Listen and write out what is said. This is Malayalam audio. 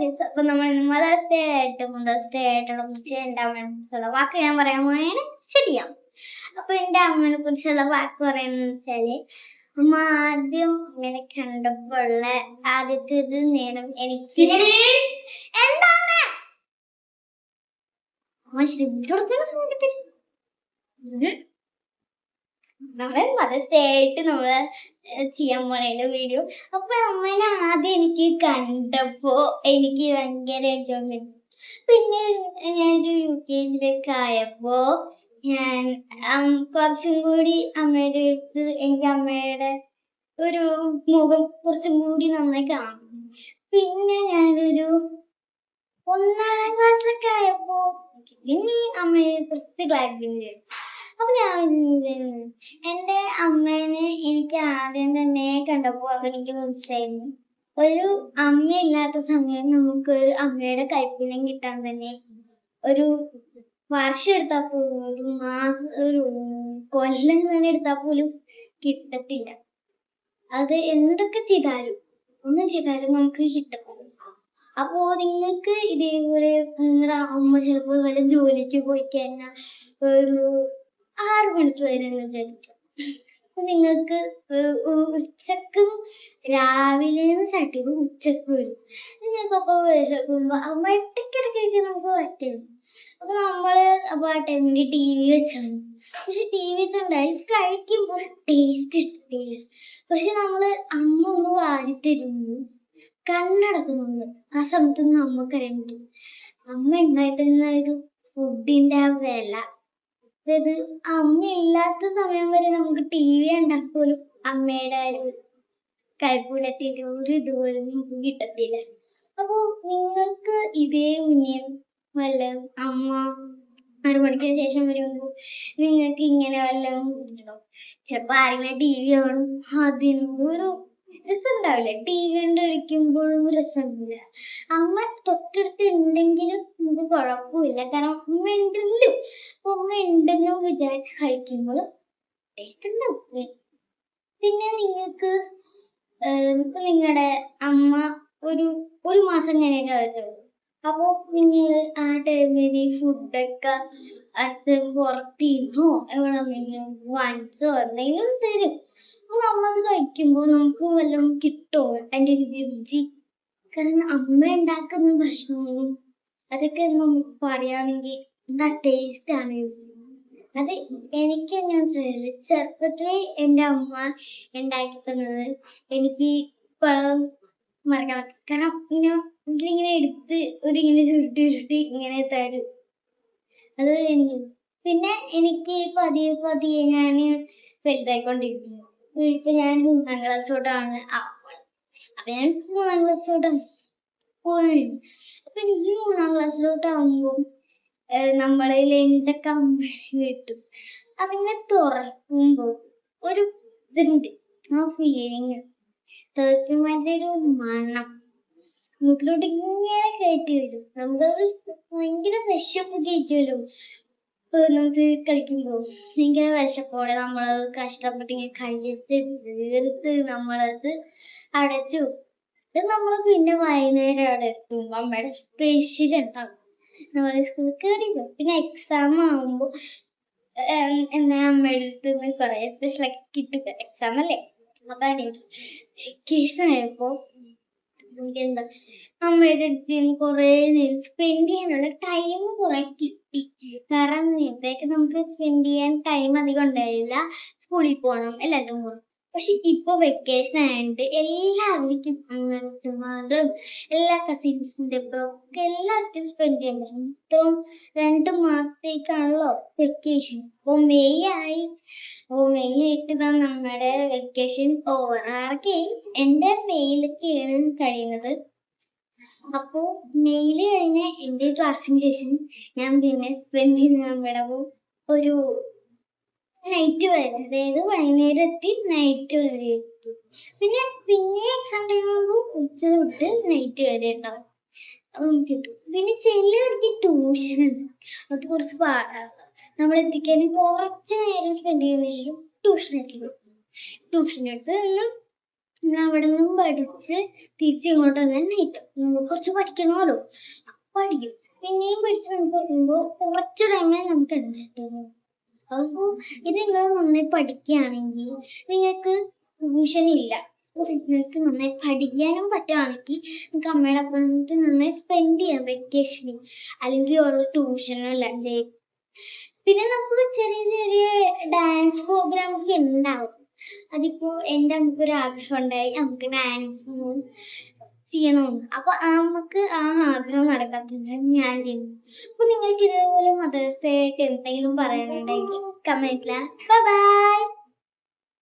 ഗൈസ്, അപ്പൊ നമ്മൾ മദേഴ്സ് ഡേ ആയിട്ടുള്ള കുറിച്ച് എന്റെ അമ്മയെ കുറിച്ചുള്ള വാക്ക് ഞാൻ പറയാൻ പോണേന് ശരിയാ. അപ്പൊ എന്റെ അമ്മനെ കുറിച്ചുള്ള വാക്ക് പറയുന്നത് വെച്ചാല്, അമ്മ ആദ്യം ഇങ്ങനെ കണ്ടപ്പോ ഉള്ള ആദ്യത്തെ നേരം എനിക്ക് എന്താണ് അമ്മ നമ്മള് മദേഴ്സ് ഡേ ആയിട്ട് നമ്മള് ചെയ്യാൻ പോണേന്റെ വീഡിയോ. അപ്പൊ അമ്മേനെ ആദ്യം എനിക്ക് കണ്ടപ്പോ എനിക്ക് ഭയങ്കര എൻജോയ്മെന്റ്. പിന്നെ ഞാനൊരു UKG ആയപ്പോ ഞാൻ കുറച്ചും കൂടി അമ്മയുടെ അടുത്ത് എനിക്ക് അമ്മയുടെ ഒരു മുഖം കുറച്ചും കൂടി നന്നായി കാണും. പിന്നെ ഞാനൊരു 1ാം ക്ലാസ്സിലൊക്കെ ആയപ്പോ പിന്നെ അമ്മയെ കുറച്ച് ക്ലാരിറ്റി. അപ്പൊ ഞാൻ എന്റെ അമ്മേനെ എനിക്ക് ആദ്യം തന്നെ കണ്ടപ്പോ അതെനിക്ക് മനസ്സിലായിരുന്നു, ഒരു അമ്മയില്ലാത്ത സമയം നമുക്ക് ഒരു അമ്മയുടെ കൈപ്പുണ്യം കിട്ടാൻ തന്നെ ഒരു വർഷം എടുത്താൽ പോലും, ഒരു മാസം, ഒരു കൊല്ലം തന്നെ എടുത്താൽ പോലും കിട്ടത്തില്ല. അത് എന്തൊക്കെ ചെയ്താലും ഒന്നും ചെയ്താലും നമുക്ക് കിട്ടത്തില്ല. അപ്പോ നിങ്ങൾക്ക് ഇതേപോലെ നിങ്ങളുടെ അമ്മ ചിലപ്പോൾ വല്ല ജോലിക്ക് പോയി കഴിഞ്ഞാൽ ഒരു 6 മണിക്ക് വരുമെന്ന് വിചാരിക്കും. അപ്പൊ നിങ്ങൾക്ക് ഉച്ചക്കും രാവിലെയും സ്റ്റാർട്ട് ചെയ്ത് ഉച്ചക്ക് വരും. നിങ്ങൾക്ക് അപ്പൊ വിശക്കുമ്പോ അമ്മ ഇടയ്ക്കിടയ്ക്ക് നമുക്ക് പറ്റും. അപ്പൊ അപ്പൊ ആ ടൈമില് TV വെച്ചാണ്. പക്ഷെ TV വെച്ചുണ്ടായാലും കഴിക്കുമ്പോൾ ടേസ്റ്റ് കിട്ടില്ല. പക്ഷെ നമ്മള് അമ്മ ഒന്ന് വാരി തരുന്നു, കണ്ണടക്കുന്നുണ്ട്. ആ സമയത്ത് നമുക്കറിയാൻ പറ്റും അമ്മ ഉണ്ടായിട്ടുള്ള ഒരു ഫുഡിന്റെ ആ വില. അതായത് അമ്മ ഇല്ലാത്ത സമയം വരെ നമുക്ക് TV കണ്ടാൽ പോലും അമ്മയുടെ ഒരു കൈപ്പുണ്യത്തിന്റെ ഒരു ഇതുപോലും നമുക്ക് കിട്ടത്തില്ല. അപ്പൊ നിങ്ങൾക്ക് ഇതേ മുന്നേ വല്ല അമ്മ 6 മണിക്ക് ശേഷം വരുമ്പോ നിങ്ങൾക്ക് ഇങ്ങനെ വല്ലതും കിട്ടണോ? ചിലപ്പോ ആരെങ്കിലും TV കാണും, അതിനൊരു രസം ഉണ്ടാവില്ല. TV കണ്ടിരിക്കുമ്പോഴും രസമില്ല. അമ്മ തൊട്ടടുത്ത് ഉണ്ടെങ്കിലും നമുക്ക് കുഴപ്പമില്ല, കാരണം അമ്മ ഉണ്ടല്ലോ. അപ്പൊ അമ്മ ഉണ്ടെന്ന് വിചാരിച്ച് കഴിക്കുമ്പോൾ ടേസ്റ്റ് ഉണ്ടാവും. പിന്നെ നിങ്ങൾക്ക് ഇപ്പൊ നിങ്ങളുടെ അമ്മ ഒരു മാസം കഴിഞ്ഞിട്ട് വരുള്ളൂ. അപ്പൊ നിങ്ങൾ ആ ടൈമിന് ഫുഡൊക്കെ അച്ഛൻ പുറത്തിരുന്നോ എവിടെന്നെങ്കിലും വാങ്ങിച്ചോ എന്തെങ്കിലും തരും. അപ്പൊ നമ്മളത് കഴിക്കുമ്പോ നമുക്ക് വല്ലതും കിട്ടുമോ അതിന്റെ രുചി? കാരണം അമ്മ ഉണ്ടാക്കുന്ന ഭക്ഷണവും അതൊക്കെ നമുക്ക് പറയുകയാണെങ്കിൽ എന്താ ടേസ്റ്റ് ആണ്. അത് എനിക്ക് മനസ്സിലായില്ല. ചെറുപ്പത്തിലെ എന്റെ അമ്മ ഉണ്ടാക്കി തന്നത് എനിക്ക് ഇപ്പോഴും മറക്കാൻ പറ്റും. കാരണം ഇങ്ങനെ എടുത്ത് ഇങ്ങനെ ചുരുട്ടി ഇങ്ങനെ തരും. അത് എനിക്ക് പിന്നെ എനിക്ക് പതിയെ ഞാൻ വലുതായിക്കൊണ്ടിരിക്കുന്നു. ഇപ്പൊ ഞാൻ 3ാം ക്ലാസ്സിലോട്ടാണ്. അപ്പൊ ഞാൻ 3ാം ക്ലാസ്സിലോട്ടാണ് പോകുന്നത്. അപ്പൊ ഈ 3ാം ക്ലാസ്സിലോട്ടാകുമ്പോ നമ്മളിൽ എന്തൊക്കെ അമ്മ കിട്ടും. അതിങ്ങനെ തുറക്കുമ്പോ ഒരു ഇതുണ്ട്, ആ ഫീലിങ് തുറക്കുമ്പോ അതിന്റെ ഒരു മണം മൂക്കിലോട്ട് ഇങ്ങനെ കയറ്റി വരും. നമുക്കത് ഭയങ്കര വിശപ്പ് കയറ്റുമല്ലോ. നമുക്ക് കഴിക്കുമ്പോ ഭയങ്കര വിശപ്പോടെ നമ്മളത് കഷ്ടപ്പെട്ട് ഇങ്ങനെ കഴിച്ച് തീർത്ത് നമ്മളത് അടച്ചു. ഇത് നമ്മൾ പിന്നെ വൈകുന്നേരം അവിടെ എത്തുമ്പോ അമ്മയുടെ സ്പെഷ്യൽ ഉണ്ടാവും. നമ്മള് സ്കൂളിൽ കയറി പിന്നെ എക്സാം ആവുമ്പോ എന്താ അമ്മയുടെ അടുത്ത് നിന്ന് കുറെ സ്പെഷ്യൽ ഒക്കെ കിട്ടും. എക്സാം അല്ലേ, അതാണ്. വെക്കേഷൻ ആയപ്പോ എനിക്ക് എന്താ അമ്മയുടെ അടുത്ത് നിന്ന് കുറെ നേരം സ്പെൻഡ് ചെയ്യാനുള്ള ടൈം കുറെ കിട്ടി. കാരണം നേരത്തേക്ക് നമുക്ക് സ്പെൻഡ് ചെയ്യാൻ ടൈം അധികം ഉണ്ടായില്ല, സ്കൂളിൽ പോകണം എല്ലാവരും പോകണം. പക്ഷെ ഇപ്പൊ വെക്കേഷൻ ആയതുകൊണ്ട് എല്ലാവർക്കും അമ്മമാരും എല്ലാ കസിൻസിന്റെ ഒക്കെ എല്ലാവർക്കും സ്പെൻഡ് ചെയ്യാൻ പറ്റും. ഇത്രയും 2 മാസത്തേക്കാണല്ലോ വെക്കേഷൻ. അപ്പൊ മെയ് ആയിട്ട് നമ്മുടെ വെക്കേഷൻ ഓവർ. ആർക്കെയും എന്റെ മെയ്യിലൊക്കെയാണ് കഴിയുന്നത്. അപ്പൊ മെയില് കഴിഞ്ഞ എന്റെ ക്ലാസ്സിന് ശേഷം ഞാൻ പിന്നെ സ്പെൻഡ് ചെയ്യുന്ന നമ്മുടെ ഒരു നൈറ്റ് വരെ, അതായത് വൈകുന്നേരം എത്തി നൈറ്റ് വരെ എത്തും. പിന്നെ എക്സാം ടൈം ആകുമ്പോൾ ഉച്ച തൊട്ട് നൈറ്റ് വരെ ഉണ്ടാവും. അപ്പം കിട്ടും. പിന്നെ ചിലവർക്ക് ട്യൂഷൻ ഉണ്ട്, അത് കുറച്ച് പാടാണ്. നമ്മൾ എത്തിക്കാനും കുറച്ച് നേരം സ്പെൻഡ് ചെയ്യുന്ന ശേഷം ട്യൂഷൻ എടുക്കും. ട്യൂഷൻ എടുത്ത് നിന്ന് പിന്നെ അവിടെ നിന്നും പഠിച്ച് തിരിച്ചിങ്ങോട്ട് വന്നാൽ നൈറ്റ് നമ്മൾ കുറച്ച് പഠിക്കണമല്ലോ, പഠിക്കും. പിന്നെയും പഠിച്ച് നമുക്ക് വരുമ്പോൾ കുറച്ച് ടൈമേ നമുക്ക് ഉണ്ടായിട്ടുള്ളൂ. അപ്പോൾ ഇത് നിങ്ങൾ നന്നായി പഠിക്കുകയാണെങ്കിൽ നിങ്ങൾക്ക് ട്യൂഷൻ ഇല്ല, നിങ്ങൾക്ക് നന്നായി പഠിക്കാനും പറ്റുകയാണെങ്കിൽ നിങ്ങൾക്ക് അമ്മയുടെ ഒപ്പം നന്നായി സ്പെൻഡ് ചെയ്യാം വെക്കേഷനിൽ. അല്ലെങ്കിൽ ഉള്ള ട്യൂഷനോ അല്ല. പിന്നെ നമുക്ക് ചെറിയ ചെറിയ ഡാൻസ് പ്രോഗ്രാം ഒക്കെ ഉണ്ടാവും. അതിപ്പോ എൻ്റെ അമ്മക്കൊരു ആഗ്രഹം ഉണ്ടായി, നമുക്ക് ഡാൻസ് ചെയ്യണമെന്ന്. അപ്പൊ നമുക്ക് ആ ആഗ്രഹം നടക്കത്തില്ല, ഞാൻ ചെയ്യുന്നു. അപ്പൊ നിങ്ങൾക്ക് ഇതേപോലെ മദേഴ്സ് ഡേ ആയിട്ട് എന്തെങ്കിലും പറയാനുണ്ടെങ്കിൽ കമന്റില. Bye bye.